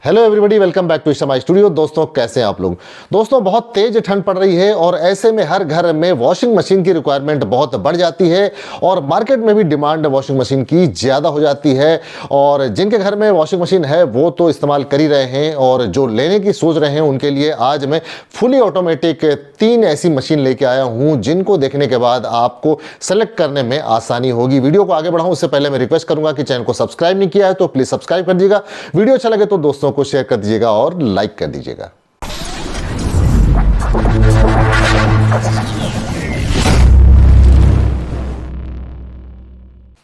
Hello everybody, welcome back to Shamai studio. दोस्तों कैसे हैं आप लोग। दोस्तों बहुत तेज ठंड पड़ रही है और ऐसे में हर घर में वॉशिंग मशीन की रिक्वायरमेंट बहुत बढ़ जाती है और मार्केट में भी डिमांड वॉशिंग मशीन की ज़्यादा हो जाती है। और जिनके घर में वॉशिंग मशीन है वो तो इस्तेमाल कर ही रहे हैं और जो लेने की सोच रहे हैं उनके लिए आज मैं फुली ऑटोमेटिक 3 ऐसी मशीन लेके आया हूँ जिनको देखने के बाद आपको सेलेक्ट करने में आसानी होगी। वीडियो को आगे बढ़ाऊँ उससे पहले मैं रिक्वेस्ट करूंगा कि चैनल को सब्सक्राइब नहीं किया है तो प्लीज़ सब्सक्राइब कर दीजिएगा। वीडियो अच्छा लगे तो दोस्तों को शेयर कर दीजिएगा और लाइक कर दीजिएगा।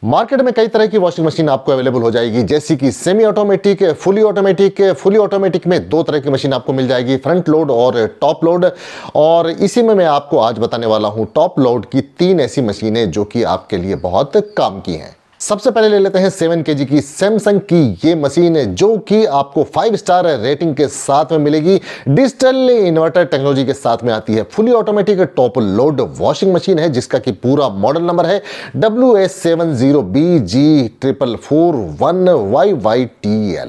मार्केट में कई तरह की वॉशिंग मशीन आपको अवेलेबल हो जाएगी, जैसी कि semi automatic, fully automatic. Fully automatic में 2 तरह की मशीन आपको मिल जाएगी, फ्रंट लोड और टॉप लोड। और इसी में मैं आपको आज बताने वाला हूं टॉप लोड की 3 ऐसी मशीनें जो कि आपके लिए बहुत काम की हैं। सबसे पहले ले लेते हैं 7 kg की सैमसंग की ये मशीन है जो कि आपको 5 स्टार रेटिंग के साथ में मिलेगी। डिजिटल इन्वर्टर टेक्नोलॉजी के साथ में आती है। Fully automatic top load washing machine है जिसका कि पूरा मॉडल नंबर है WS70BG441YYTL।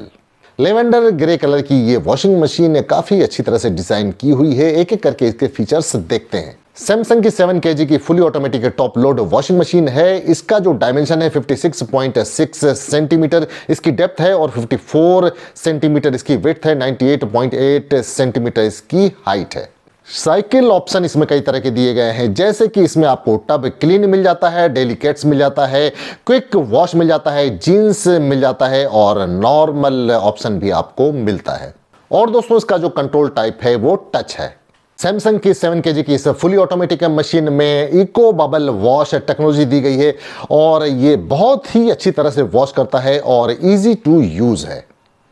लेवेंडर ग्रे कलर की ये वॉशिंग मशीन काफी अच्छी तरह से डिजाइन की हुई है। एक एक करके इसके फीचर्स देखते हैं। सैमसंग की 7 kg की fully automatic top load washing machine है। इसका जो डायमेंशन है 56.6 सेंटीमीटर इसकी डेप्थ है और 54 सेंटीमीटर इसकी विड्थ है, 98.8 सेंटीमीटर इसकी हाइट है। साइकिल ऑप्शन इसमें कई तरह के दिए गए हैं, जैसे कि इसमें आपको टब क्लीन मिल जाता है, डेलिकेट्स मिल जाता है, क्विक वॉश मिल जाता है, जीन्स मिल जाता है और नॉर्मल ऑप्शन भी आपको मिलता है। और दोस्तों इसका जो कंट्रोल टाइप है वो टच है। सैमसंग की 7 kg की इस फुली ऑटोमेटिक मशीन में इको बबल वॉश टेक्नोलॉजी दी गई है और ये बहुत ही अच्छी तरह से वॉश करता है और इजी टू यूज है।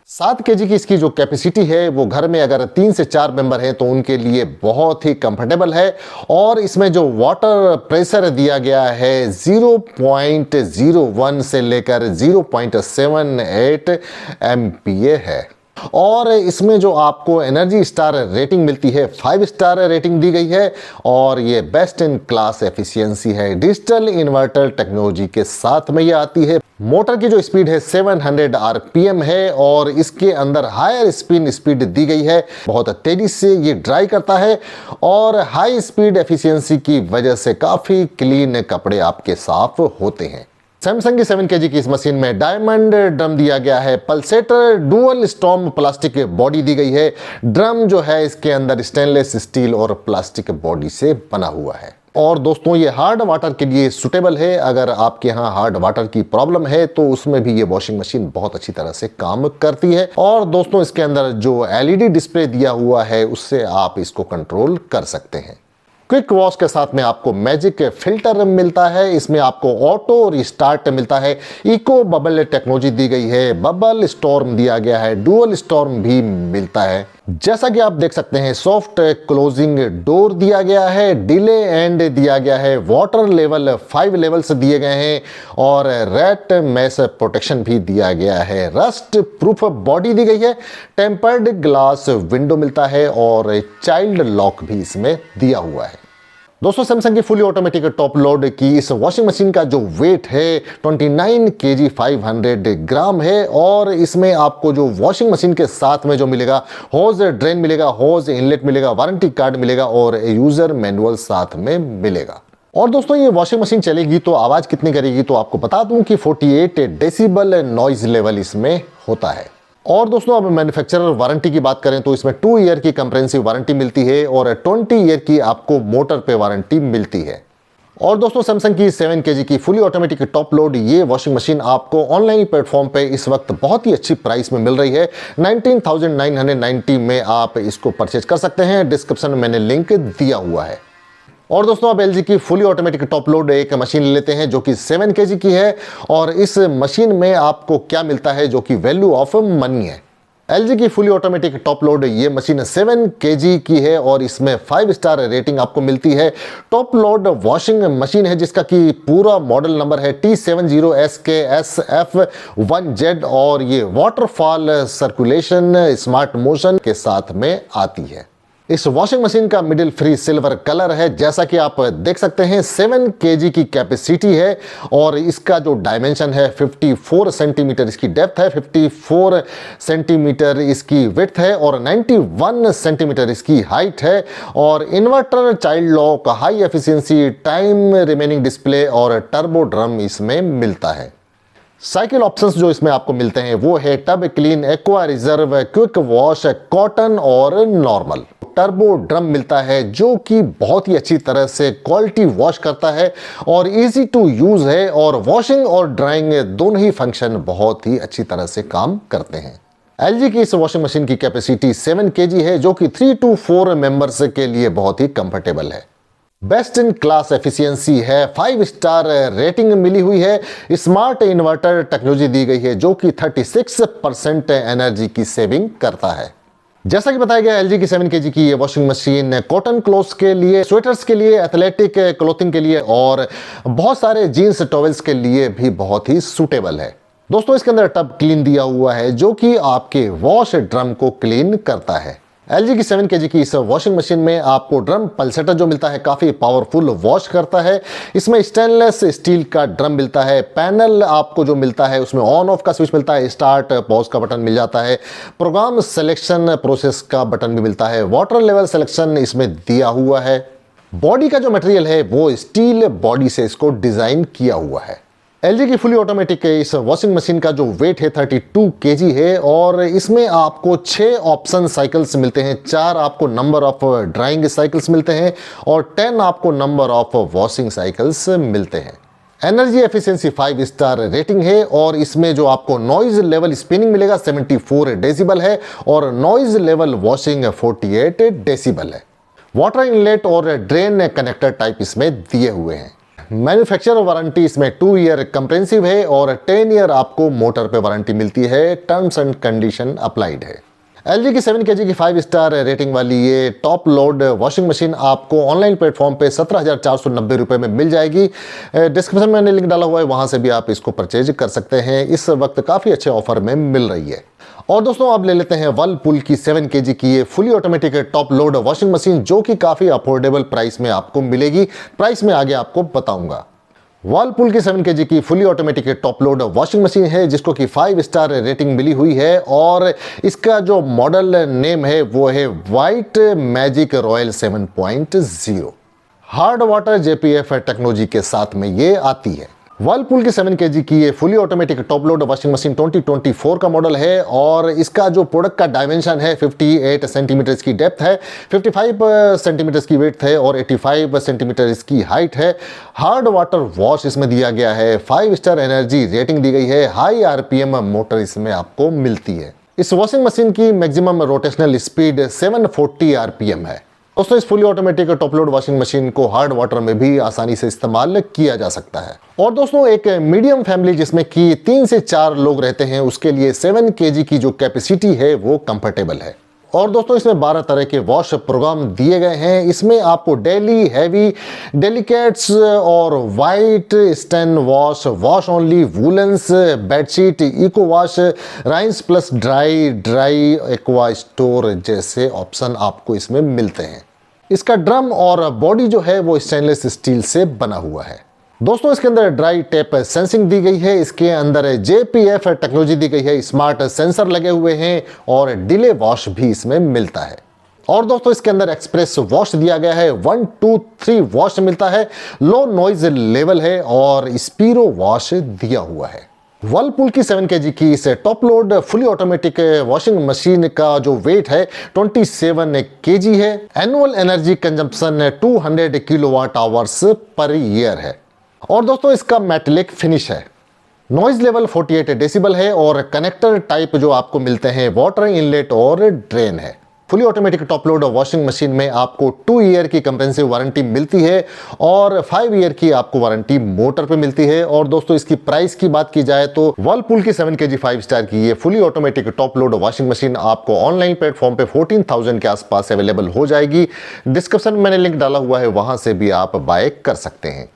7 kg की इसकी जो कैपेसिटी है वो घर में अगर 3 से 4 मेंबर हैं तो उनके लिए बहुत ही कंफर्टेबल है। और इसमें जो वाटर प्रेशर दिया गया है 0.01 से लेकर 0.78 MPa है। और इसमें जो आपको एनर्जी स्टार रेटिंग मिलती है 5 स्टार रेटिंग दी गई है और ये बेस्ट इन क्लास एफिशिएंसी है। डिजिटल इन्वर्टर टेक्नोलॉजी के साथ में ये आती है। मोटर की जो स्पीड है 700 RPM है और इसके अंदर हायर स्पिन दी गई है। बहुत तेजी से ये ड्राई करता है और हाई स्पीड एफिशिएंसी की वजह से काफी क्लीन कपड़े आपके साफ होते हैं। सैमसंग की 7 kg की इस मशीन में डायमंड ड्रम दिया गया है। Pulsator dual storm plastic body दी गई है। ड्रम जो है इसके अंदर स्टेनलेस स्टील और प्लास्टिक बॉडी से बना हुआ है। और दोस्तों ये हार्ड वाटर के लिए सुटेबल है। अगर आपके यहाँ हार्ड वाटर की प्रॉब्लम है तो उसमें भी ये वॉशिंग मशीन बहुत अच्छी तरह से काम करती है। और दोस्तों इसके अंदर जो LED डिस्प्ले दिया हुआ है उससे आप इसको कंट्रोल कर सकते हैं। क्विक वॉश के साथ में आपको मैजिक फिल्टर मिलता है। इसमें आपको ऑटो रिस्टार्ट मिलता है। इको बबल टेक्नोलॉजी दी गई है। बबल स्टॉर्म दिया गया है। डुअल स्टॉर्म भी मिलता है। जैसा कि आप देख सकते हैं सॉफ्ट क्लोजिंग डोर दिया गया है। डिले एंड दिया गया है। वाटर लेवल 5 लेवल्स दिए गए हैं और रैट मैश प्रोटेक्शन भी दिया गया है। रस्ट प्रूफ बॉडी दी गई है। टेम्पर्ड ग्लास विंडो मिलता है और चाइल्ड लॉक भी इसमें दिया हुआ है। दोस्तों सैमसंग की फुली ऑटोमेटिक टॉप लोड की इस वॉशिंग मशीन का जो वेट है 29 kg 500 ग्राम है। और इसमें आपको जो वॉशिंग मशीन के साथ में जो मिलेगा होज ड्रेन मिलेगा, होज इनलेट मिलेगा, वारंटी कार्ड मिलेगा और यूजर मैनुअल साथ में मिलेगा। और दोस्तों ये वॉशिंग मशीन चलेगी तो आवाज कितनी करेगी तो आपको बता दूं कि 48 डेसिबल नॉइज लेवल इसमें होता है। और दोस्तों अब मैन्युफैक्चरर वारंटी की बात करें तो इसमें 2 ईयर की कंप्रेहेंसिव वारंटी मिलती है और 20 ईयर की आपको मोटर पे वारंटी मिलती है। और दोस्तों सैमसंग की 7 kg की फुली ऑटोमेटिक टॉप लोड ये वॉशिंग मशीन आपको ऑनलाइन प्लेटफॉर्म पे इस वक्त बहुत ही अच्छी प्राइस में मिल रही है। 19,990 में आप इसको परचेज कर सकते हैं। डिस्क्रिप्शन में मैंने लिंक दिया हुआ है। और दोस्तों अब LG की फुली ऑटोमेटिक टॉप लोड एक मशीन ले लेते हैं जो कि 7 kg की है। और इस मशीन में आपको क्या मिलता है जो कि वैल्यू ऑफ मनी है। LG की फुली ऑटोमेटिक टॉप लोड ये मशीन 7 kg की है और इसमें 5 स्टार रेटिंग आपको मिलती है। टॉप लोड वॉशिंग मशीन है जिसका कि पूरा मॉडल नंबर है T70SKSF1Z और ये वाटरफॉल सर्कुलेशन स्मार्ट मोशन के साथ में आती है। इस वॉशिंग मशीन का मिडिल फ्री सिल्वर कलर है। जैसा कि आप देख सकते हैं 7 केजी की कैपेसिटी है और इसका जो डायमेंशन है 54 सेंटीमीटर इसकी डेप्थ है, 54 सेंटीमीटर इसकी विड्थ है और 91 सेंटीमीटर इसकी हाइट है। और inverter, child lock, high efficiency, time remaining display और टर्बो ड्रम इसमें मिलता है। साइकिल ऑप्शंस जो इसमें आपको मिलते हैं वो है tub clean, aqua reserve, quick wash, cotton और नॉर्मल। टर्बो ड्रम मिलता है जो कि बहुत ही अच्छी तरह से क्वालिटी वॉश करता है और इजी टू यूज है और वॉशिंग और ड्राइंग दोनों ही फंक्शन बहुत ही अच्छी तरह से काम करते हैं। एलजी की इस वॉशिंग मशीन की कैपेसिटी 7 केजी है जो कि 3 to 4 मेंबर्स के लिए बहुत ही कंफर्टेबल है। बेस्ट इन क्लास एफिशिएंसी है, 5 स्टार रेटिंग मिली हुई है। स्मार्ट इन्वर्टर टेक्नोलॉजी दी गई है जो कि 36% एनर्जी की सेविंग करता है। जैसा कि बताया गया एलजी की 7 केजी की ये वॉशिंग मशीन कॉटन क्लोथ्स के लिए, स्वेटर्स के लिए, एथलेटिक क्लोथिंग के लिए और बहुत सारे जीन्स टॉवेल्स के लिए भी बहुत ही सूटेबल है। दोस्तों इसके अंदर टब क्लीन दिया हुआ है जो कि आपके वॉश ड्रम को क्लीन करता है। एलजी की 7 केजी की इस वॉशिंग मशीन में आपको ड्रम पल्सेटर जो मिलता है काफ़ी पावरफुल वॉश करता है। इसमें स्टेनलेस स्टील का ड्रम मिलता है। पैनल आपको जो मिलता है उसमें ऑन ऑफ का स्विच मिलता है, स्टार्ट पॉज का बटन मिल जाता है, प्रोग्राम सिलेक्शन प्रोसेस का बटन भी मिलता है, वाटर लेवल सिलेक्शन इसमें दिया हुआ है। बॉडी का जो मटेरियल है वो स्टील बॉडी से इसको डिज़ाइन किया हुआ है। एलजी की फुली ऑटोमेटिक इस वॉशिंग मशीन का जो वेट है 32 केजी है और इसमें आपको 6 ऑप्शन साइकिल्स मिलते हैं। 4 आपको नंबर ऑफ ड्राइंग साइकिल्स मिलते हैं और 10 आपको नंबर ऑफ वॉशिंग साइकिल्स मिलते हैं। एनर्जी एफिशिएंसी 5 स्टार रेटिंग है और इसमें जो आपको नॉइज लेवल स्पिनिंग मिलेगा 74 डेसिबल है और नॉइज लेवल वॉशिंग 48 डेसिबल है। वाटर इनलेट और ड्रेन कनेक्टर टाइप इसमें दिए हुए हैं। मैन्युफैक्चरर वारंटी इसमें 2 ईयर कंप्रेहेंसिव है और 10 ईयर आपको मोटर पे वारंटी मिलती है। टर्म्स एंड कंडीशन अप्लाइड है। एलजी की 7 केजी की 5 स्टार रेटिंग वाली ये टॉप लोड वॉशिंग मशीन आपको ऑनलाइन प्लेटफॉर्म पे 17,490 रुपये में मिल जाएगी। डिस्क्रिप्शन में मैंने लिंक डाला हुआ है, वहाँ से भी आप इसको परचेज कर सकते हैं। इस वक्त काफ़ी अच्छे ऑफर में मिल रही है। और दोस्तों अब ले लेते हैं वर्लपूल की 7 केजी की ये fully automatic top load washing machine जो कि काफ़ी अफोर्डेबल प्राइस में आपको मिलेगी। प्राइस में आगे आपको बताऊंगा। वर्लपूल की 7 केजी की fully automatic top load washing machine है जिसको कि 5 स्टार रेटिंग मिली हुई है और इसका जो मॉडल नेम है वो है white magic royal 7.0। Hard water JPF technology के साथ में ये आती है। वर्लपूल की 7 केजी की ये fully automatic top load washing machine 2024 का मॉडल है और इसका जो प्रोडक्ट का डायमेंशन है 58 सेंटीमीटर की डेप्थ है, 55 सेंटीमीटर की विड्थ है और 85 सेंटीमीटर इसकी हाइट है। हार्ड वाटर वॉश इसमें दिया गया है। 5 स्टार एनर्जी रेटिंग दी गई है। हाई आरपीएम मोटर इसमें आपको मिलती है। इस वॉशिंग मशीन की मैक्सिमम रोटेशनल स्पीड 740 आरपीएम है। दोस्तों इस fully automatic top load washing machine को हार्ड वाटर में भी आसानी से इस्तेमाल किया जा सकता है। और दोस्तों एक मीडियम फैमिली जिसमें कि 3 से 4 लोग रहते हैं उसके लिए 7 केजी की जो कैपेसिटी है वो कंफर्टेबल है। और दोस्तों इसमें 12 तरह के वॉश प्रोग्राम दिए गए हैं। इसमें आपको डेली, हैवी, डेलिकेट्स और white stain wash, wash only, woollens, bedsheet, eco wash, rinse plus dry, aqua store जैसे ऑप्शन आपको इसमें मिलते हैं। इसका ड्रम और बॉडी जो है वो स्टेनलेस स्टील से बना हुआ है। दोस्तों इसके अंदर ड्राई टेप सेंसिंग दी गई है। इसके अंदर जेपीएफ टेक्नोलॉजी दी गई है। स्मार्ट सेंसर लगे हुए हैं और डिले वॉश भी इसमें मिलता है। और दोस्तों इसके अंदर एक्सप्रेस वॉश दिया गया है। 1, 2, 3 वॉश मिलता है। लो नॉइज लेवल है और स्पीरो वॉश दिया हुआ है। वर्लपूल की 7 केजी की इस top load fully automatic washing machine का जो वेट है 27 केजी है। Annual energy consumption 200 kilowatt hours per year है। और दोस्तों इसका मेटेलिक फिनिश है। नॉइज लेवल 48 डेसिबल है और कनेक्टर टाइप जो आपको मिलते हैं वाटर इनलेट और ड्रेन है। Fully automatic top load washing machine में आपको 2 ईयर की कंप्रेहेंसिव वारंटी मिलती है और 5 ईयर की आपको वारंटी मोटर पे मिलती है। और दोस्तों इसकी प्राइस की बात की जाए तो वर्लपूल की 7 केजी 5 स्टार की ये fully automatic top load washing machine आपको ऑनलाइन प्लेटफॉर्म पे 14,000 के आसपास अवेलेबल हो जाएगी। डिस्क्रिप्शन में मैंने लिंक डाला हुआ है, वहां से भी आप बाय कर सकते हैं।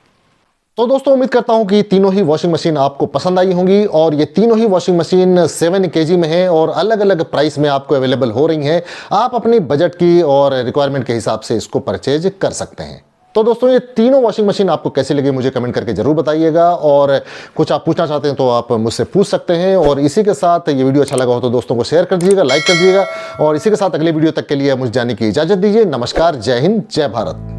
तो दोस्तों उम्मीद करता हूं कि तीनों ही वॉशिंग मशीन आपको पसंद आई होंगी और ये तीनों ही वॉशिंग मशीन 7 kg में है और अलग अलग प्राइस में आपको अवेलेबल हो रही हैं। आप अपनी बजट की और रिक्वायरमेंट के हिसाब से इसको परचेज कर सकते हैं। तो दोस्तों ये तीनों वॉशिंग मशीन आपको कैसे लगे मुझे कमेंट करके जरूर बताइएगा और कुछ आप पूछना चाहते हैं तो आप मुझसे पूछ सकते हैं। और इसी के साथ ये वीडियो अच्छा लगा हो तो दोस्तों को शेयर कर दीजिएगा, लाइक कर दीजिएगा और इसी के साथ अगले वीडियो तक के लिए मुझे जाने की इजाजत दीजिए। नमस्कार, जय हिंद, जय भारत।